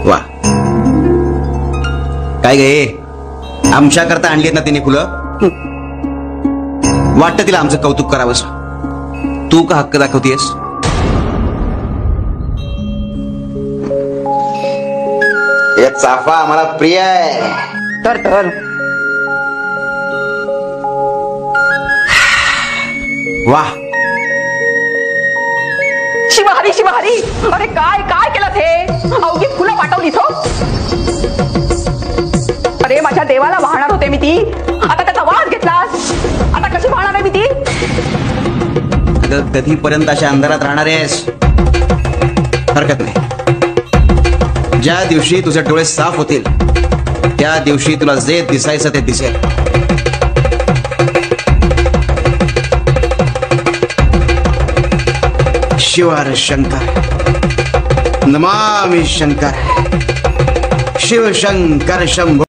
वा, काय गे, आमच्या करता आणलीत ना तिने फुलं? वाटतं तिला आमचं कौतुक करावंस. तू का हक्क दाखवतेस? हे चाफा आम्हाला प्रिय आहे. तर वा, शिवहरी शिवहरी, अरे काय काय केलं हे? अवघी फुलं पाठवलीस हो. अरे माझ्या देवाला वाहणार होते मी ती, आता त्याचा वास घेतलास. आता कशी वाहणार आहे मी ती? कधीपर्यंत अशा अंधारात राहणार आहेस? हरकत नाही. ज्या दिवशी तुझे डोळे साफ होतील त्या दिवशी तुला जे दिसायचं ते दिसेल. शिवार शंकर, नमामि शंकर, शिव शंकर शंभो.